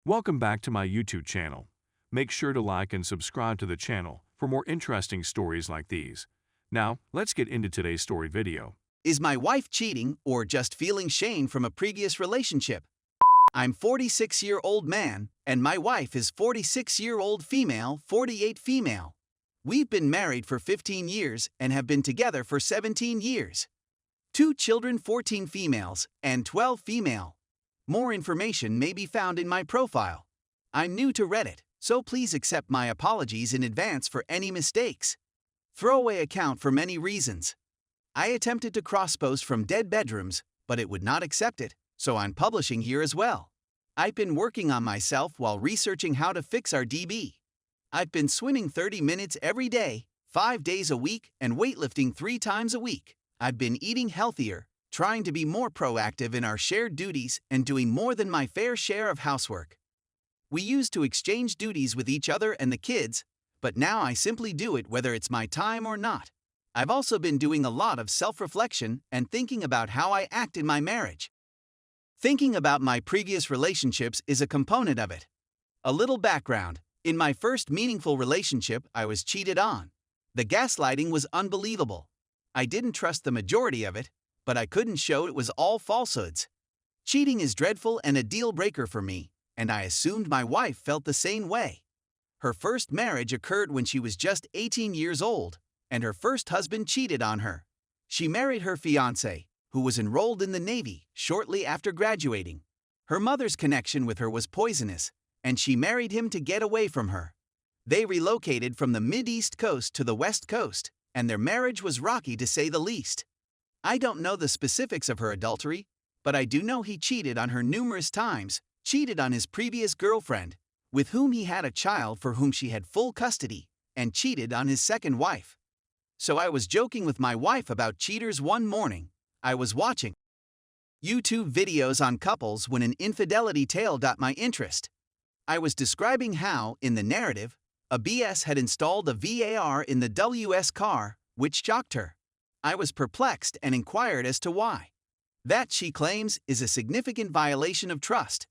Welcome back to my YouTube channel. Make sure to like and subscribe to the channel for more interesting stories like these. Now, let's get into today's story video. Is my wife cheating or just feeling shame from a previous relationship? I'm 46-year-old man, and my wife is 46-year-old female, 48 female. We've been married for 15 years and have been together for 17 years. 2 children, 14 females and 12 female. More information may be found in my profile. I'm new to Reddit, so please accept my apologies in advance for any mistakes. Throwaway account for many reasons. I attempted to cross-post from dead bedrooms, but it would not accept it, so I'm publishing here as well. I've been working on myself while researching how to fix our DB. I've been swimming 30 minutes every day, 5 days a week, and weightlifting 3 times a week. I've been eating healthier, trying to be more proactive in our shared duties, and doing more than my fair share of housework. We used to exchange duties with each other and the kids, but now I simply do it whether it's my time or not. I've also been doing a lot of self-reflection and thinking about how I act in my marriage. Thinking about my previous relationships is a component of it. A little background. In my first meaningful relationship, I was cheated on. The gaslighting was unbelievable. I didn't trust the majority of it, but I couldn't show it was all falsehoods. Cheating is dreadful and a deal breaker for me, and I assumed my wife felt the same way. Her first marriage occurred when she was just 18 years old, and her first husband cheated on her. She married her fiancé, who was enrolled in the Navy shortly after graduating. Her mother's connection with her was poisonous, and she married him to get away from her. They relocated from the Mid-East Coast to the West Coast, and their marriage was rocky to say the least. I don't know the specifics of her adultery, but I do know he cheated on her numerous times, cheated on his previous girlfriend, with whom he had a child for whom she had full custody, and cheated on his second wife. So I was joking with my wife about cheaters one morning. I was watching YouTube videos on couples when an infidelity tale got my interest. I was describing how, in the narrative, a BS had installed a VAR in the WS car, which shocked her. I was perplexed and inquired as to why. That, she claims, is a significant violation of trust.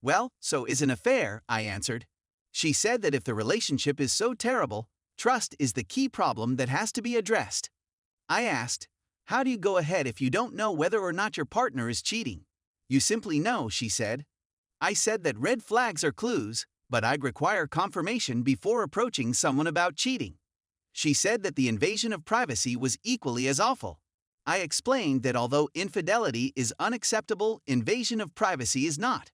Well, so is an affair, I answered. She said that if the relationship is so terrible, trust is the key problem that has to be addressed. I asked, how do you go ahead if you don't know whether or not your partner is cheating? You simply know, she said. I said that red flags are clues, but I'd require confirmation before approaching someone about cheating. She said that the invasion of privacy was equally as awful. I explained that although infidelity is unacceptable, invasion of privacy is not.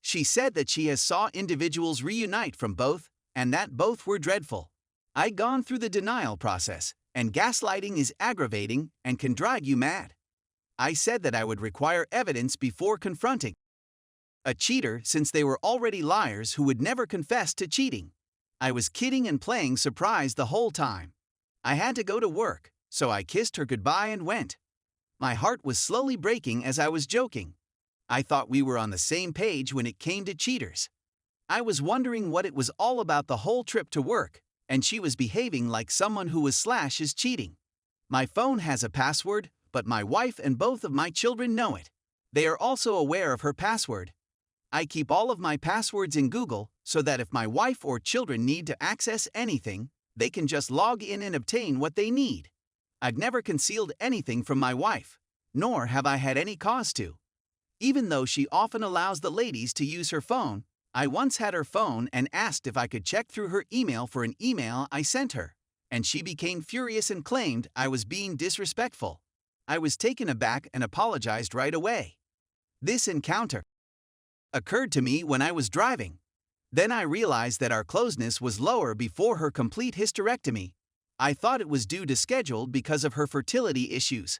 She said that she has saw individuals reunite from both, and that both were dreadful. I'd gone through the denial process, and gaslighting is aggravating and can drive you mad. I said that I would require evidence before confronting a cheater since they were already liars who would never confess to cheating. I was kidding and playing surprise the whole time. I had to go to work, so I kissed her goodbye and went. My heart was slowly breaking as I was joking. I thought we were on the same page when it came to cheaters. I was wondering what it was all about the whole trip to work, and she was behaving like someone who was / is cheating. My phone has a password, but my wife and both of my children know it. They are also aware of her password. I keep all of my passwords in Google so that if my wife or children need to access anything, they can just log in and obtain what they need. I've never concealed anything from my wife, nor have I had any cause to. Even though she often allows the ladies to use her phone, I once had her phone and asked if I could check through her email for an email I sent her, and she became furious and claimed I was being disrespectful. I was taken aback and apologized right away. This encounter occurred to me when I was driving. Then I realized that our closeness was lower before her complete hysterectomy. I thought it was due to schedule because of her fertility issues.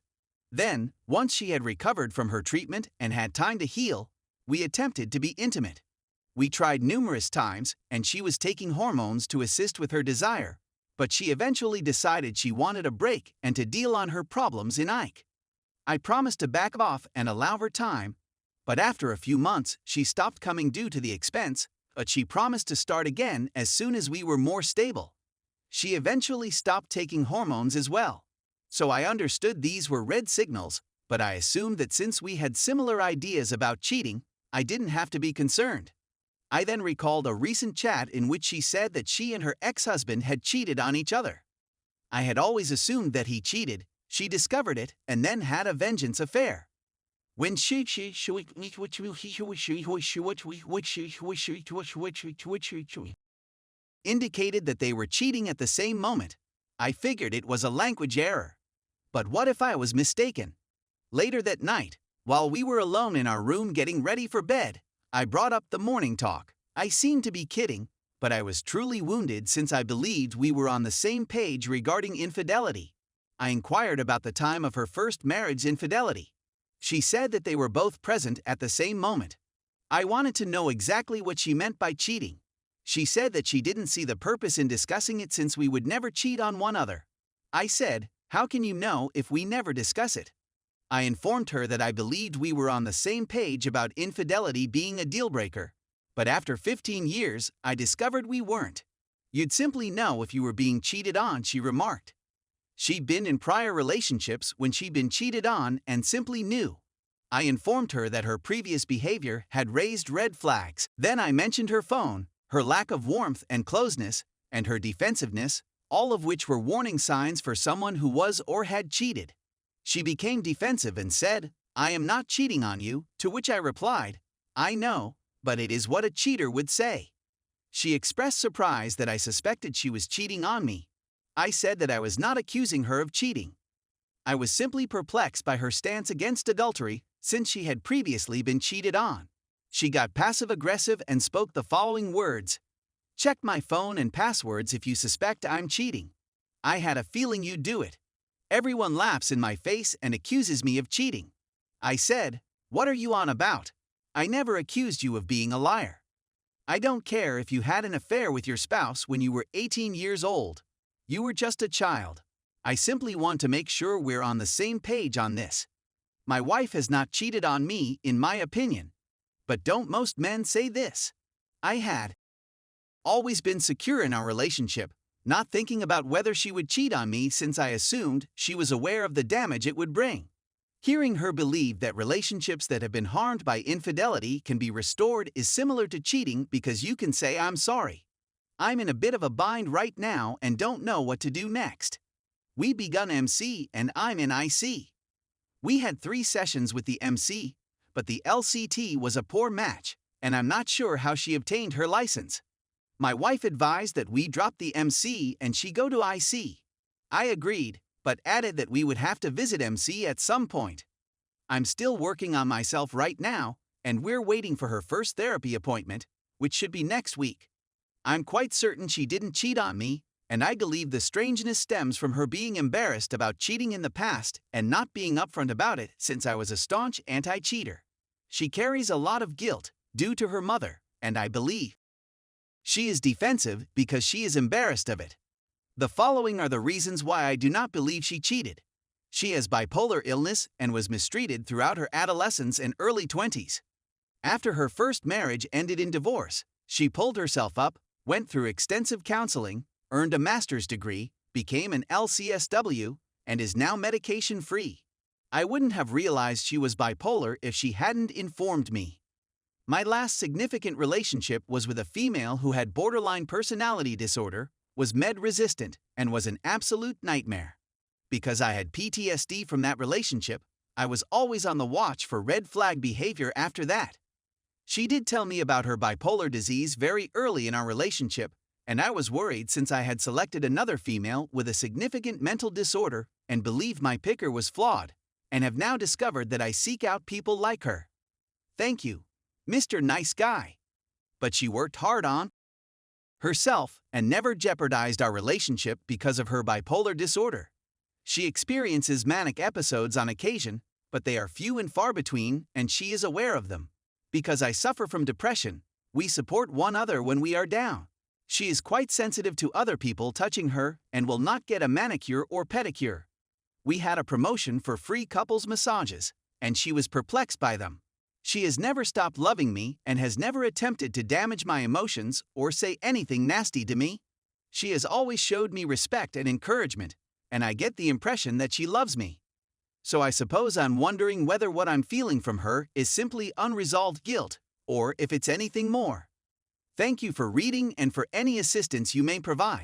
Then, once she had recovered from her treatment and had time to heal, we attempted to be intimate. We tried numerous times, and she was taking hormones to assist with her desire, but she eventually decided she wanted a break and to deal on her problems in Ike. I promised to back off and allow her time, but after a few months she stopped coming due to the expense, but she promised to start again as soon as we were more stable. She eventually stopped taking hormones as well. So I understood these were red signals, but I assumed that since we had similar ideas about cheating, I didn't have to be concerned. I then recalled a recent chat in which she said that she and her ex-husband had cheated on each other. I had always assumed that he cheated. She discovered it and then had a vengeance affair. When she indicated that they were cheating at the same moment, I figured it was a language error. But what if I was mistaken? Later that night, while we were alone in our room getting ready for bed, I brought up the morning talk. I seemed to be kidding, but I was truly wounded since I believed we were on the same page regarding infidelity. I inquired about the time of her first marriage's infidelity. She said that they were both present at the same moment. I wanted to know exactly what she meant by cheating. She said that she didn't see the purpose in discussing it since we would never cheat on one another. I said, "How can you know if we never discuss it?" I informed her that I believed we were on the same page about infidelity being a deal-breaker. But after 15 years, I discovered we weren't. "You'd simply know if you were being cheated on," she remarked. She'd been in prior relationships when she'd been cheated on and simply knew. I informed her that her previous behavior had raised red flags. Then I mentioned her phone, her lack of warmth and closeness, and her defensiveness, all of which were warning signs for someone who was or had cheated. She became defensive and said, "I am not cheating on you," to which I replied, "I know, but it is what a cheater would say." She expressed surprise that I suspected she was cheating on me. I said that I was not accusing her of cheating. I was simply perplexed by her stance against adultery since she had previously been cheated on. She got passive-aggressive and spoke the following words: "Check my phone and passwords if you suspect I'm cheating. I had a feeling you'd do it. Everyone laughs in my face and accuses me of cheating." I said, "What are you on about? I never accused you of being a liar. I don't care if you had an affair with your spouse when you were 18 years old. You were just a child. I simply want to make sure we're on the same page on this. My wife has not cheated on me, in my opinion. But don't most men say this?" I had always been secure in our relationship, not thinking about whether she would cheat on me since I assumed she was aware of the damage it would bring. Hearing her believe that relationships that have been harmed by infidelity can be restored is similar to cheating because you can say "I'm sorry. I'm in a bit of a bind right now and don't know what to do next." We begun MC and I'm in IC. We had 3 sessions with the MC, but the LCT was a poor match, and I'm not sure how she obtained her license. My wife advised that we drop the MC and she go to IC. I agreed, but added that we would have to visit MC at some point. I'm still working on myself right now, and we're waiting for her first therapy appointment, which should be next week. I'm quite certain she didn't cheat on me, and I believe the strangeness stems from her being embarrassed about cheating in the past and not being upfront about it since I was a staunch anti-cheater. She carries a lot of guilt due to her mother, and I believe she is defensive because she is embarrassed of it. The following are the reasons why I do not believe she cheated. She has bipolar illness and was mistreated throughout her adolescence and early 20s. After her first marriage ended in divorce, she pulled herself up, went through extensive counseling, earned a master's degree, became an LCSW, and is now medication-free. I wouldn't have realized she was bipolar if she hadn't informed me. My last significant relationship was with a female who had borderline personality disorder, was med-resistant, and was an absolute nightmare. Because I had PTSD from that relationship, I was always on the watch for red flag behavior after that. She did tell me about her bipolar disease very early in our relationship, and I was worried since I had selected another female with a significant mental disorder and believed my picker was flawed, and have now discovered that I seek out people like her. Thank you, Mr. Nice Guy. But she worked hard on herself and never jeopardized our relationship because of her bipolar disorder. She experiences manic episodes on occasion, but they are few and far between, and she is aware of them. Because I suffer from depression, we support one another when we are down. She is quite sensitive to other people touching her and will not get a manicure or pedicure. We had a promotion for free couples massages, and she was perplexed by them. She has never stopped loving me and has never attempted to damage my emotions or say anything nasty to me. She has always showed me respect and encouragement, and I get the impression that she loves me. So I suppose I'm wondering whether what I'm feeling from her is simply unresolved guilt, or if it's anything more. Thank you for reading and for any assistance you may provide.